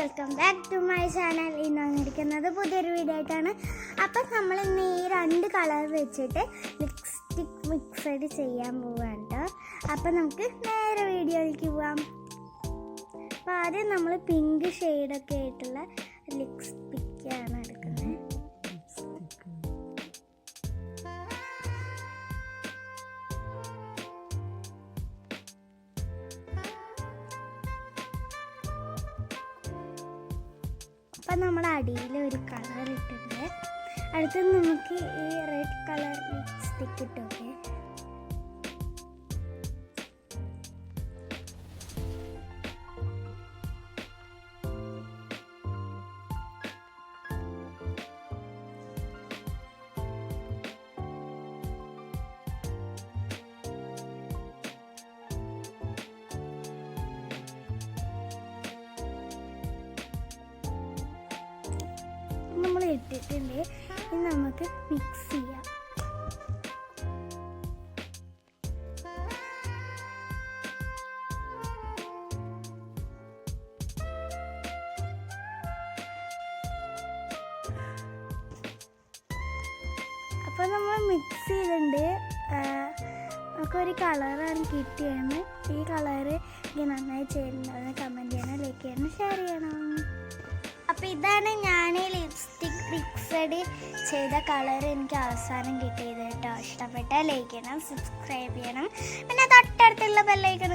Welcome back to my channel. ഇന്ന് വന്നിരിക്കുന്നത് പുതിയൊരു വീഡിയോ ആയിട്ടാണ്. അപ്പം നമ്മൾ ഇന്ന് ഈ 2 കളർ വെച്ചിട്ട് ലിപ്സ്റ്റിക് മിക്സഡ് ചെയ്യാൻ പോവാണ് കേട്ടോ. അപ്പം നമുക്ക് നേരെ വീഡിയോയിലേക്ക് പോവാം. അപ്പോൾ ആദ്യം നമ്മൾ പിങ്ക് ഷെയ്ഡൊക്കെ ആയിട്ടുള്ള ലിപ്സ്റ്റിക്കാണ് എടുക്കുന്നത്. അപ്പം നമ്മൾ അടിയിൽ ഒരു കളർ ഇട്ടിട്ടുണ്ട്. അടുത്ത് നമുക്ക് ഈ റെഡ് കളർ ലിപ്സ്റ്റിക്ക് ഇട്ടോക്കെ. നമ്മൾ ഇട്ടിട്ടുണ്ട്. ഇനി നമുക്ക് മിക്സ് ചെയ്യാം. അപ്പോൾ നമ്മൾ മിക്സ് ചെയ്തിട്ടുണ്ട്. നമുക്കൊരു കളറാണ് കിട്ടിയത്. ഈ കളറ് എനിക്ക് നന്നായി ചെയ്യുന്നുണ്ടാവുന്ന കമൻറ്റ് ചെയ്യണം, ലൈക്ക് ചെയ്യണം, ഷെയർ ചെയ്യണം. അപ്പോൾ ഇതാണ് ഞാൻ ലിപ്സ്റ്റിക് മിക്സഡ് ചെയ്ത കളർ എനിക്ക് അവസാനം കിട്ടിയത് കേട്ടോ. ഇഷ്ടപ്പെട്ടാൽ ലൈക്ക് ചെയ്യണം, സബ്സ്ക്രൈബ് ചെയ്യണം, പിന്നെ തൊട്ടടുത്തുള്ള ബെല്ലൈക്കൺ